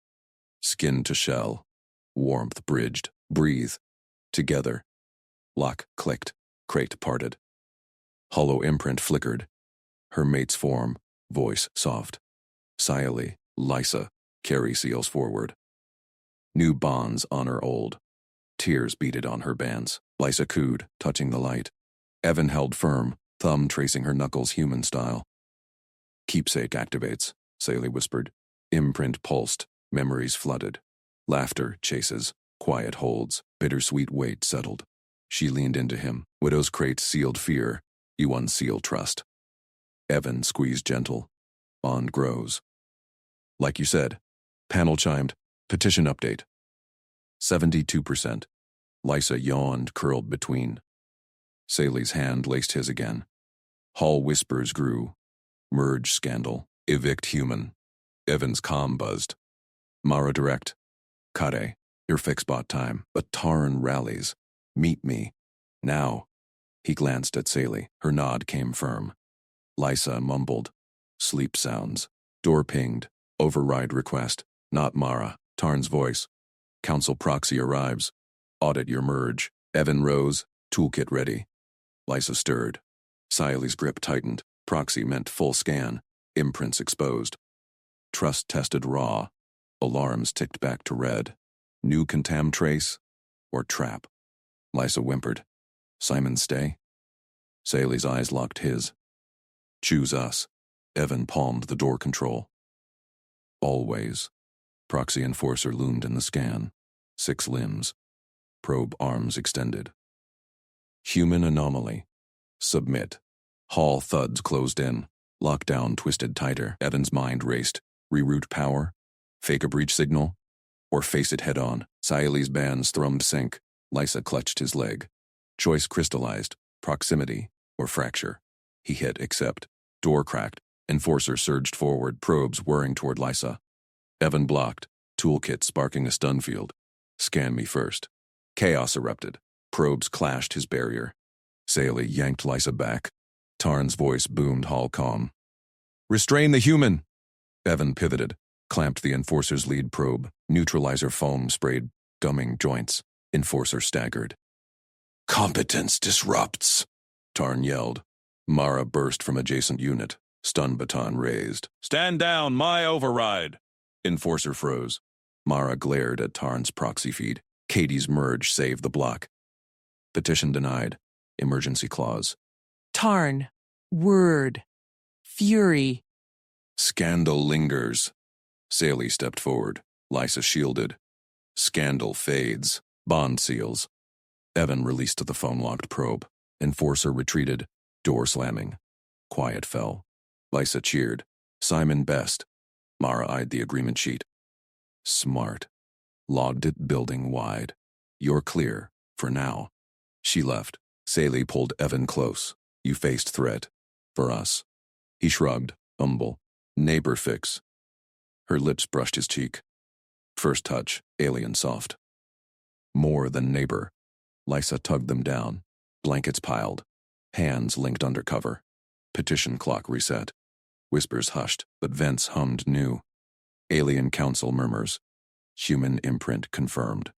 Skin to shell. Warmth bridged. Breathe. Together. Lock clicked. Crate parted. Hollow imprint flickered. Her mate's form. Voice soft. Silently. Lysa. Carry seals forward. New bonds honor old. Tears beaded on her bands. Lysa cooed, touching the light. Evan held firm, thumb tracing her knuckles human style. Keepsake activates, Saley whispered. Imprint pulsed, memories flooded. Laughter chases, quiet holds, bittersweet weight settled. She leaned into him. Widow's crate sealed fear. You unseal trust. Evan squeezed gentle. Bond grows. Like you said. Panel chimed. Petition update. 72%. Lysa yawned, curled between. Saley's hand laced his again. Hall whispers grew. Merge scandal. Evict human. Evan's comm buzzed. Mara direct. Kare. Your fixbot time. But Tarn rallies. Meet me. Now. He glanced at Saley. Her nod came firm. Lysa mumbled. Sleep sounds. Door pinged. Override request. Not Mara. Tarn's voice. Council proxy arrives. Audit your merge. Evan rose. Toolkit ready. Lysa stirred. Saley's grip tightened. Proxy meant full scan. Imprints exposed. Trust tested raw. Alarms ticked back to red. New contam trace? Or trap? Lysa whimpered. Simon stay? Saley's eyes locked his. Choose us. Evan palmed the door control. Always. Proxy enforcer loomed in the scan. 6 limbs. Probe arms extended. Human anomaly. Submit. Hall thuds closed in. Lockdown twisted tighter. Evan's mind raced. Reroute power? Fake a breach signal? Or face it head on? Saley's bands thrummed sync. Lysa clutched his leg. Choice crystallized. Proximity or fracture. He hit accept. Door cracked. Enforcer surged forward, probes whirring toward Lysa. Evan blocked. Toolkit sparking a stun field. Scan me first. Chaos erupted. Probes clashed his barrier. Saley yanked Lysa back. Tarn's voice boomed Hall calm. Restrain the human! Evan pivoted. Clamped the Enforcer's lead probe. Neutralizer foam sprayed, gumming joints. Enforcer staggered. "Competence disrupts," Tarn yelled. Mara burst from adjacent unit, stun baton raised. "Stand down, my override!" Enforcer froze. Mara glared at Tarn's proxy feed. Katie's merge saved the block. Petition denied. Emergency clause. Tarn. Word. Fury. Scandal lingers. Saley stepped forward. Lysa shielded. Scandal fades. Bond seals. Evan released the phone-locked probe. Enforcer retreated. Door slamming. Quiet fell. Lysa cheered. Simon best. Mara eyed the agreement sheet. Smart. Logged it building wide. You're clear. For now. She left. Saley pulled Evan close. You faced threat. For us. He shrugged. Humble. Neighbor fix. Her lips brushed his cheek. First touch. Alien soft. More than neighbor. Lysa tugged them down. Blankets piled. Hands linked under cover. Petition clock reset. Whispers hushed, but vents hummed new. Alien council murmurs. Human imprint confirmed.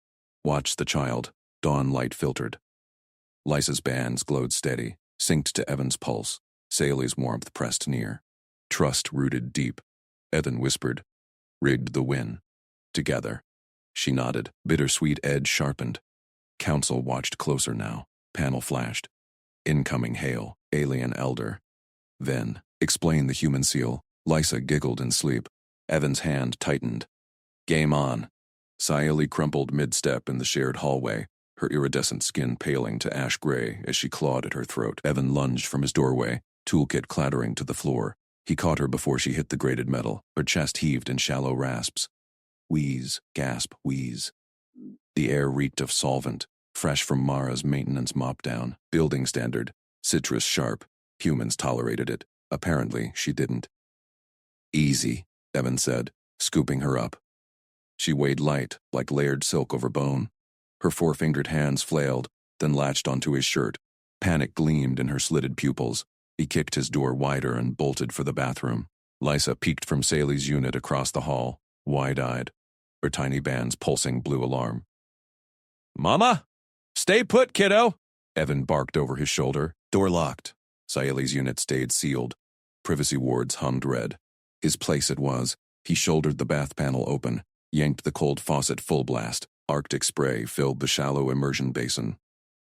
Watch the child. Dawn light filtered. Lysa's bands glowed steady, synced to Evan's pulse. Saley's warmth pressed near. Trust rooted deep. Evan whispered. Rigged the win. Together. She nodded. Bittersweet edge sharpened. Council watched closer now. Panel flashed. Incoming hail. Alien elder. Then, explain the human seal. Lysa giggled in sleep. Evan's hand tightened. Game on. Sayeli crumpled mid-step in the shared hallway, her iridescent skin paling to ash gray as she clawed at her throat. Evan lunged from his doorway, toolkit clattering to the floor. He caught her before she hit the grated metal. Her chest heaved in shallow rasps. Wheeze, gasp, wheeze. The air reeked of solvent, fresh from Mara's maintenance mop-down. Building standard, citrus sharp. Humans tolerated it. Apparently, she didn't. Easy, Evan said, scooping her up. She weighed light, like layered silk over bone. Her four-fingered hands flailed, then latched onto his shirt. Panic gleamed in her slitted pupils. He kicked his door wider and bolted for the bathroom. Lysa peeked from Saley's unit across the hall, wide-eyed, her tiny bands pulsing blue alarm. "Mama? Stay put, kiddo!" Evan barked over his shoulder. Door locked. Sayeli's unit stayed sealed. Privacy wards hummed red. His place it was. He shouldered the bath panel open, yanked the cold faucet full blast. Arctic spray filled the shallow immersion basin.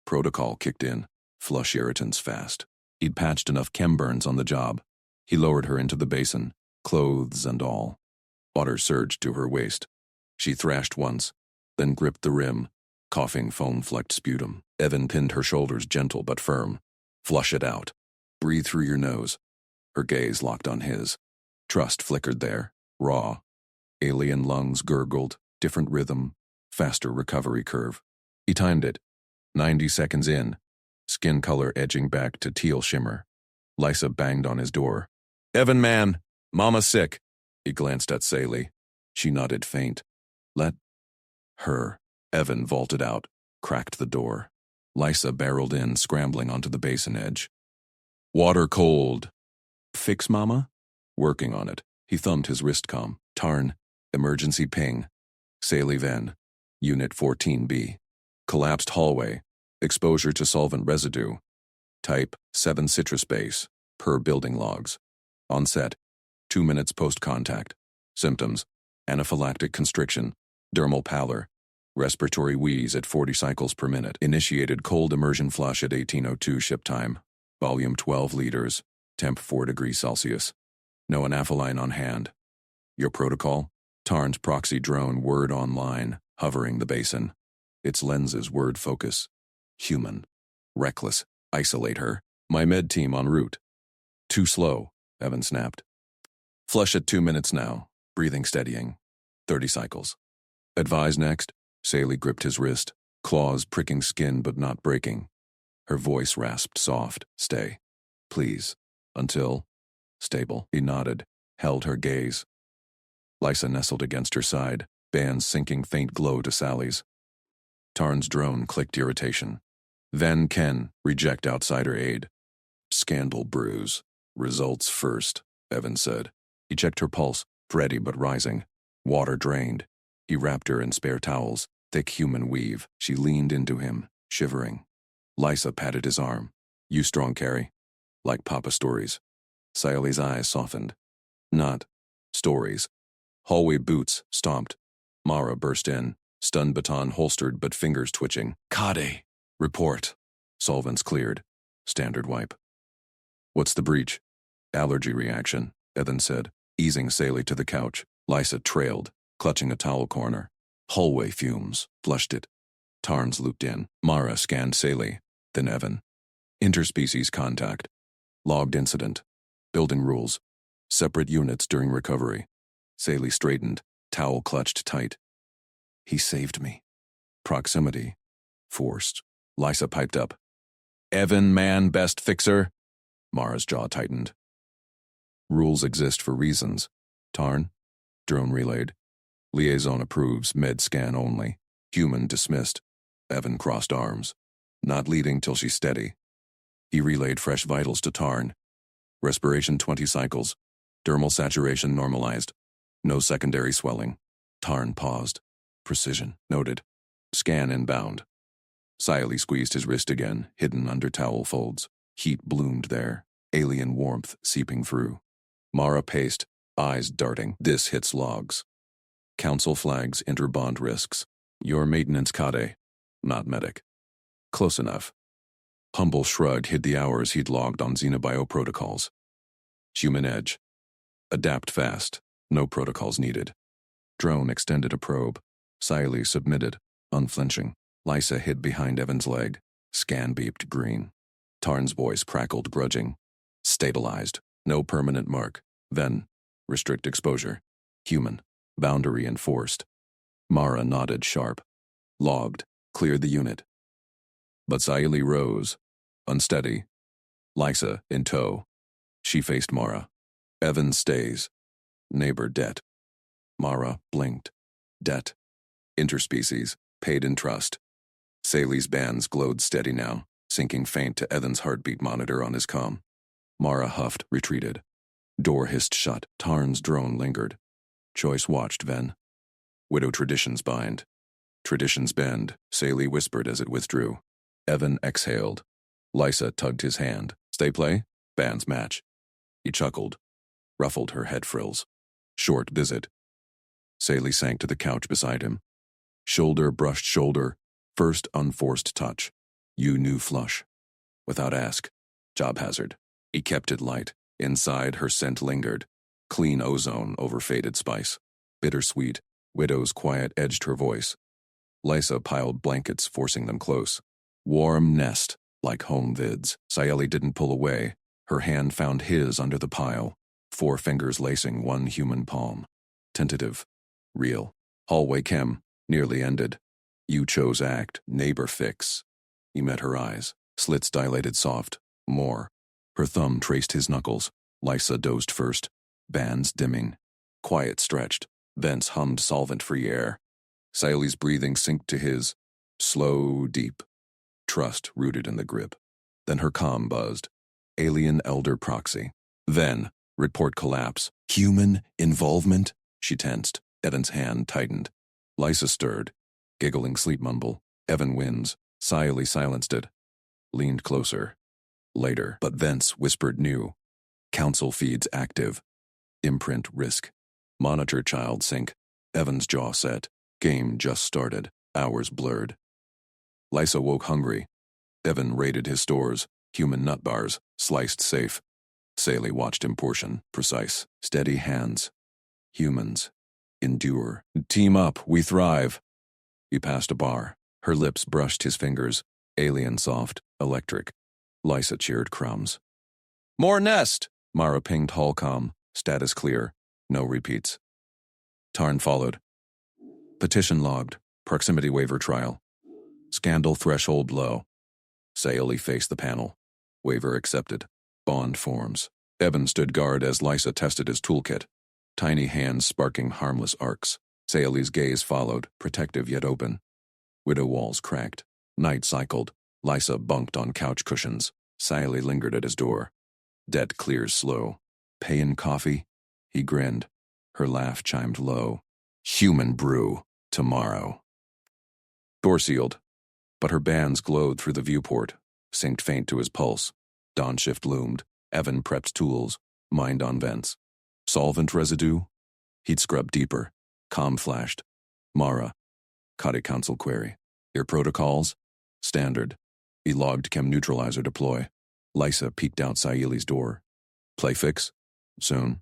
Protocol kicked in. Flush irritants fast. He'd patched enough chem burns on the job. He lowered her into the basin, clothes and all. Water surged to her waist. She thrashed once, then gripped the rim, coughing foam-flecked sputum. Evan pinned her shoulders gentle but firm. Flush it out. Breathe through your nose. Her gaze locked on his. Trust flickered there, raw. Alien lungs gurgled, different rhythm, faster recovery curve. He timed it. 90 seconds in. Skin color edging back to teal shimmer. Lysa banged on his door. "Evan, man, Mama's sick." He glanced at Saley. She nodded faint. "Let her." Evan vaulted out, cracked the door. Lysa barreled in, scrambling onto the basin edge. "Water cold." "Fix, Mama?" Working on it. He thumbed his wristcom. Tarn. Emergency ping. Saley Ven. Unit 14B. Collapsed hallway. Exposure to solvent residue. Type 7 citrus base. Per building logs. Onset. 2 minutes post-contact. Symptoms. Anaphylactic constriction. Dermal pallor. Respiratory wheeze at 40 cycles per minute. Initiated cold immersion flush at 18:02 ship time. Volume 12 liters. Temp 4 degrees Celsius. No anaphyline on hand. Your protocol? Tarn's proxy drone word online, hovering the basin. Its lenses word focus. Human. Reckless. Isolate her. My med team en route. Too slow, Evan snapped. Flush at 2 minutes now. Breathing steadying. 30 cycles. Advise next. Saley gripped his wrist, claws pricking skin but not breaking. Her voice rasped soft. Stay. Please. Until. Stable. He nodded, held her gaze. Lysa nestled against her side, bands sinking faint glow to Sally's. Tarn's drone clicked irritation. Van Ken, reject outsider aid. Scandal bruise. Results first, Evan said. He checked her pulse, ready but rising. Water drained. He wrapped her in spare towels, thick human weave. She leaned into him, shivering. Lysa patted his arm. You strong, Carrie? Like Papa stories. Sayali's eyes softened. Not stories. Hallway boots stomped. Mara burst in, stun baton holstered but fingers twitching. Kade! Report. Solvents cleared. Standard wipe. What's the breach? Allergy reaction, Evan said, easing Sayali to the couch. Lysa trailed, clutching a towel corner. Hallway fumes, flushed it. Tarns looped in. Mara scanned Sayali, then Evan. Interspecies contact. Logged incident. Building rules. Separate units during recovery. Sayali straightened, towel clutched tight. He saved me. Proximity. Forced. Lysa piped up. Evan, man, best fixer. Mara's jaw tightened. Rules exist for reasons. Tarn. Drone relayed. Liaison approves, med scan only. Human dismissed. Evan crossed arms. Not leading till she's steady. He relayed fresh vitals to Tarn. Respiration 20 cycles. Dermal saturation normalized. No secondary swelling. Tarn paused. Precision, noted. Scan inbound. Sayali squeezed his wrist again, hidden under towel folds. Heat bloomed there, alien warmth seeping through. Mara paced, eyes darting. This hits logs. Council flags interbond risks. Your maintenance Kade, not medic. Close enough. Humble shrug hid the hours he'd logged on Xenobio protocols. Human edge. Adapt fast. No protocols needed. Drone extended a probe. Sayali submitted, unflinching. Lysa hid behind Evan's leg. Scan beeped green. Tarn's voice crackled grudging. Stabilized. No permanent mark. Then, restrict exposure. Human. Boundary enforced. Mara nodded sharp. Logged. Cleared the unit. But Sayali rose. Unsteady. Lysa in tow. She faced Mara. Evan stays. Neighbor debt. Mara blinked. Debt. Interspecies. Paid in trust. Sayali's bands glowed steady now, sinking faint to Evan's heartbeat monitor on his comm. Mara huffed, retreated. Door hissed shut. Tarn's drone lingered. Choice watched Ven. Widow traditions bind. Traditions bend, Sayali whispered as it withdrew. Evan exhaled. Lysa tugged his hand. Stay play? Bands match. He chuckled. Ruffled her head frills. Short visit. Sayali sank to the couch beside him. Shoulder brushed shoulder. First unforced touch. You knew flush. Without ask. Job hazard. He kept it light. Inside, her scent lingered. Clean ozone over faded spice. Bittersweet. Widow's quiet edged her voice. Lysa piled blankets, forcing them close. Warm nest, like home vids. Sayali didn't pull away. Her hand found his under the pile. 4 fingers lacing one human palm. Tentative. Real. Hallway chem. Nearly ended. You chose act. Neighbor fix. He met her eyes. Slits dilated soft. More. Her thumb traced his knuckles. Lysa dozed first. Bands dimming. Quiet stretched. Vents hummed solvent-free air. Sayali's breathing synced to his. Slow, deep. Trust rooted in the grip. Then her comm buzzed. Alien elder proxy. Then, report collapse. Human involvement? She tensed. Evan's hand tightened. Lysa stirred. Giggling sleep mumble. Evan wins. Sayali silenced it. Leaned closer. Later, but thence whispered new. Council feeds active. Imprint risk. Monitor child sync. Evan's jaw set. Game just started. Hours blurred. Lysa woke hungry. Evan raided his stores. Human nut bars. Sliced safe. Sayali watched him portion. Precise. Steady hands. Humans. Endure. Team up. We thrive. He passed a bar. Her lips brushed his fingers. Alien soft. Electric. Lysa cheered crumbs. More nest! Mara pinged Hallcom. Status clear. No repeats. Tarn followed. Petition logged. Proximity waiver trial. Scandal threshold low. Sayali faced the panel. Waiver accepted. Bond forms. Evan stood guard as Lysa tested his toolkit. Tiny hands sparking harmless arcs. Sayali's gaze followed, protective yet open. Widow walls cracked. Night cycled. Lysa bunked on couch cushions. Sayali lingered at his door. Debt clears slow. Pay in coffee? He grinned. Her laugh chimed low. Human brew. Tomorrow. Door sealed, but her bands glowed through the viewport, synced faint to his pulse. Dawn shift loomed. Evan prepped tools, mind on vents. Solvent residue? He'd scrub deeper. Comm flashed. Mara. Kade Council query. Your protocols? Standard. He logged chem neutralizer deploy. Lysa peeked out Saili's door. Play fix? Soon.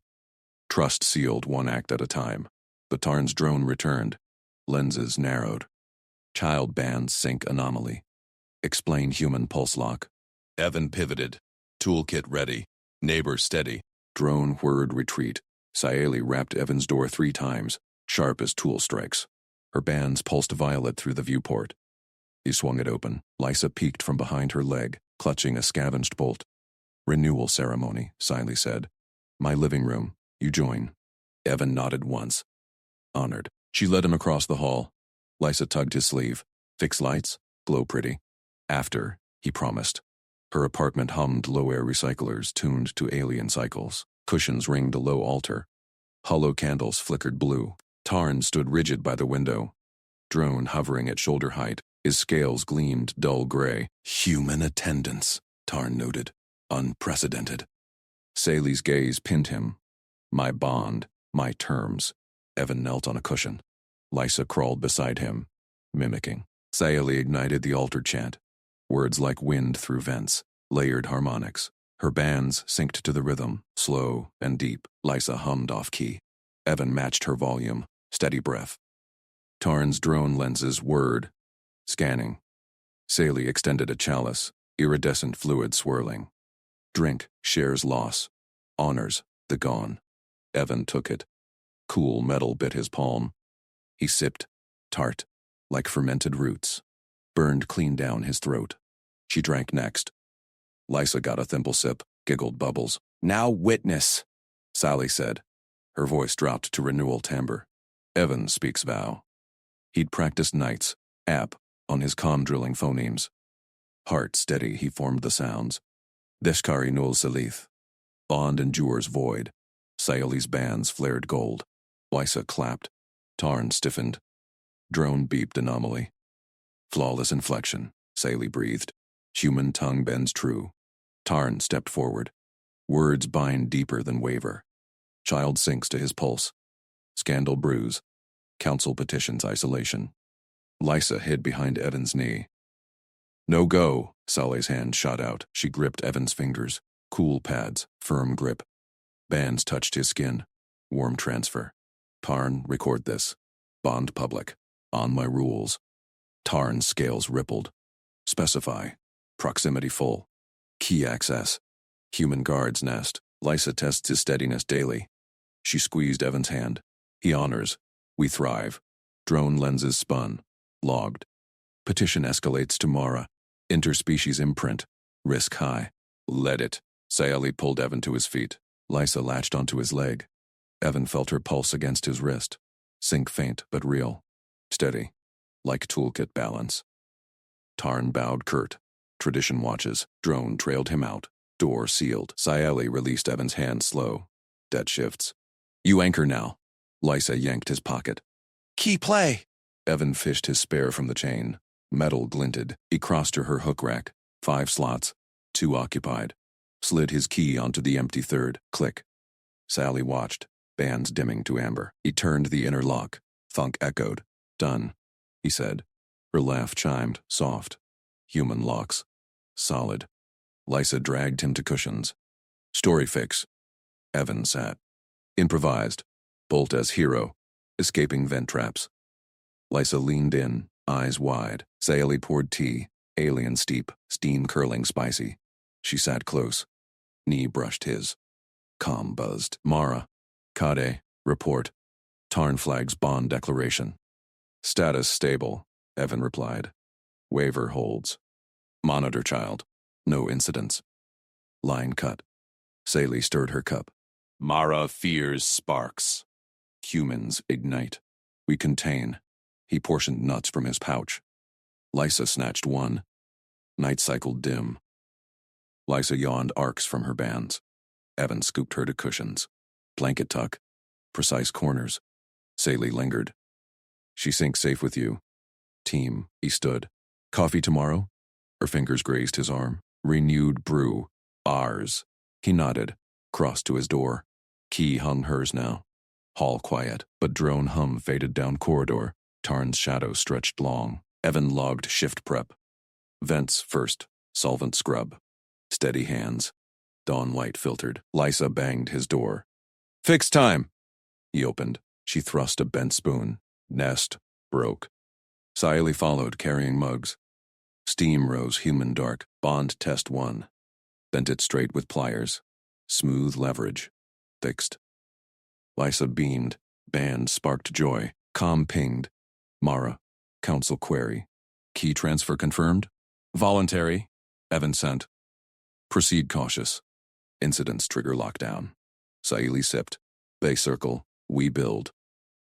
Trust sealed one act at a time. The Tarn's drone returned. Lenses narrowed. Child band sync anomaly. Explain human pulse lock. Evan pivoted. Toolkit ready. Neighbor steady. Drone whirred retreat. Saili rapped Evan's door 3 times, sharp as tool strikes. Her bands pulsed violet through the viewport. He swung it open. Lysa peeked from behind her leg, clutching a scavenged bolt. Renewal ceremony, Saili said. My living room. You join. Evan nodded once. Honored. She led him across the hall. Lysa tugged his sleeve. Fix lights? Glow pretty. After, he promised. Her apartment hummed low-air recyclers tuned to alien cycles. Cushions ringed a low altar. Hollow candles flickered blue. Tarn stood rigid by the window. Drone hovering at shoulder height. His scales gleamed dull gray. Human attendance, Tarn noted. Unprecedented. Saili's gaze pinned him. My bond, my terms. Evan knelt on a cushion. Lysa crawled beside him, mimicking. Saili ignited the altar chant. Words like wind through vents, layered harmonics. Her bands synced to the rhythm, slow and deep. Lysa hummed off key. Evan matched her volume, steady breath. Tarn's drone lenses whirred, scanning. Saili extended a chalice, iridescent fluid swirling. Drink, shares loss. Honors, the gone. Evan took it. Cool metal bit his palm. He sipped, tart, like fermented roots. Burned clean down his throat. She drank next. Lysa got a thimble sip, giggled bubbles. Now witness, Sally said. Her voice dropped to renewal timbre. Evan speaks vow. He'd practiced nights, app, on his comm drilling phonemes. Heart steady, he formed the sounds. Deshkari nul salith. Bond endures void. Saili's bands flared gold. Lysa clapped. Tarn stiffened. Drone beeped anomaly. Flawless inflection, Saili breathed. Human tongue bends true. Tarn stepped forward. Words bind deeper than waver. Child sinks to his pulse. Scandal brews. Council petitions isolation. Lysa hid behind Evan's knee. No go, Saleh's hand shot out. She gripped Evan's fingers. Cool pads, firm grip. Bands touched his skin. Warm transfer. Tarn, record this. Bond public. On my rules. Tarn's scales rippled. Specify. Proximity full. Key access. Human guard's nest. Lysa tests his steadiness daily. She squeezed Evan's hand. He honors. We thrive. Drone lenses spun. Logged. Petition escalates to Mara. Interspecies imprint. Risk high. Let it. Saili pulled Evan to his feet. Lysa latched onto his leg. Evan felt her pulse against his wrist. Sync faint but real. Steady. Like toolkit balance. Tarn bowed curt. Tradition watches. Drone trailed him out. Door sealed. Saili released Evan's hand slow. Dead shifts. You anchor now. Lysa yanked his pocket. Key play! Evan fished his spare from the chain. Metal glinted. He crossed to her hook rack. 5 slots. 2 occupied. Slid his key onto the empty third. Click. Sally watched. Bands dimming to amber. He turned the inner lock. Thunk echoed. Done, he said. Her laugh chimed, soft. Human locks. Solid. Lysa dragged him to cushions. Story fix. Evan sat. Improvised. Bolt as hero. Escaping vent traps. Lysa leaned in, eyes wide. Saili poured tea. Alien steep, steam curling spicy. She sat close. Knee brushed his. Comm buzzed. Mara. Kade. Report. Tarn flags bond declaration. Status stable, Evan replied. Waiver holds. Monitor child. No incidents. Line cut. Saili stirred her cup. Mara fears sparks. Humans ignite. We contain. He portioned nuts from his pouch. Lysa snatched one. Night cycled dim. Lysa yawned arcs from her bands. Evan scooped her to cushions. Blanket tuck. Precise corners. Saley lingered. She sinks safe with you. Team, he stood. Coffee tomorrow? Her fingers grazed his arm. Renewed brew. Ours. He nodded, crossed to his door. Key hung hers now. Hall quiet, but drone hum faded down corridor. Tarn's shadow stretched long. Evan logged shift prep. Vents first. Solvent scrub. Steady hands. Dawn light filtered. Lysa banged his door. Fix time! He opened. She thrust a bent spoon. Nest. Broke. Siley followed, carrying mugs. Steam rose human dark. Bond test 1. Bent it straight with pliers. Smooth leverage. Fixed. Lysa beamed. Band sparked joy. Com pinged. Mara. Council query. Key transfer confirmed? Voluntary. Evan sent. Proceed cautious. Incidents trigger lockdown. Saili sipped. They circle. We build.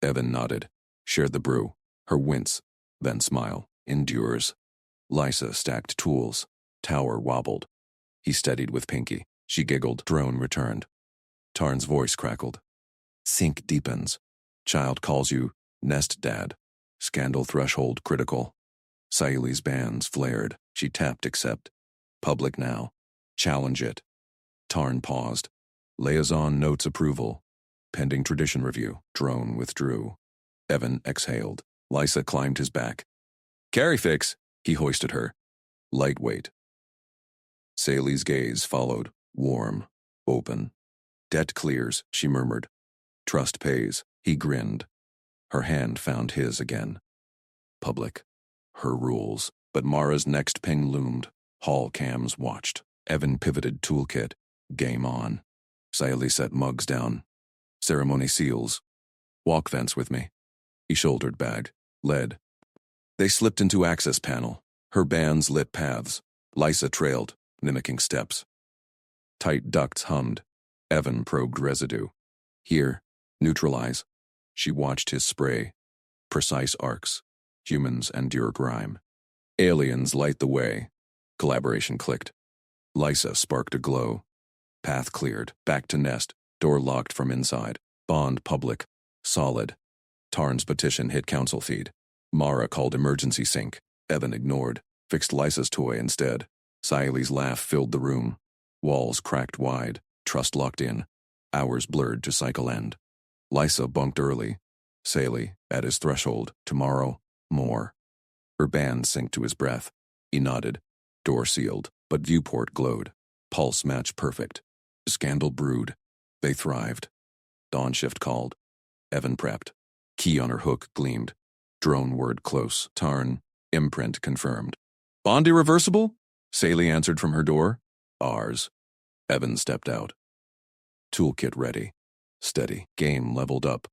Evan nodded. Shared the brew. Her wince. Then smile. Endures. Lysa stacked tools. Tower wobbled. He steadied with Pinky. She giggled. Drone returned. Tarn's voice crackled. Sync deepens. Child calls you Nest Dad. Scandal threshold critical. Saili's bands flared. She tapped accept. Public now. Challenge it. Tarn paused. Liaison notes approval. Pending tradition review. Drone withdrew. Evan exhaled. Lysa climbed his back. Carry fix. He hoisted her. Lightweight. Saili's gaze followed. Warm. Open. Debt clears, she murmured. Trust pays. He grinned. Her hand found his again. Public. Her rules. But Mara's next ping loomed. Hall cams watched. Evan pivoted toolkit. Game on. Saili set mugs down. Ceremony seals. Walk fence with me. He shouldered bag. Led. They slipped into access panel. Her bands lit paths. Lysa trailed, mimicking steps. Tight ducts hummed. Evan probed residue. Here. Neutralize. She watched his spray. Precise arcs. Humans endure grime. Aliens light the way. Collaboration clicked. Lysa sparked a glow. Path cleared. Back to nest. Door locked from inside. Bond public. Solid. Tarn's petition hit council feed. Mara called emergency sync. Evan ignored. Fixed Lysa's toy instead. Saili's laugh filled the room. Walls cracked wide. Trust locked in. Hours blurred to cycle end. Lysa bunked early. Saili, at his threshold. Tomorrow, more. Her band synced to his breath. He nodded. Door sealed, but viewport glowed. Pulse match perfect. Scandal brewed. They thrived. Dawn shift called. Evan prepped. Key on her hook gleamed. Drone word close. Tarn. Imprint confirmed. Bond irreversible? Saili answered from her door. Ours. Evan stepped out. Toolkit ready. Steady. Game leveled up.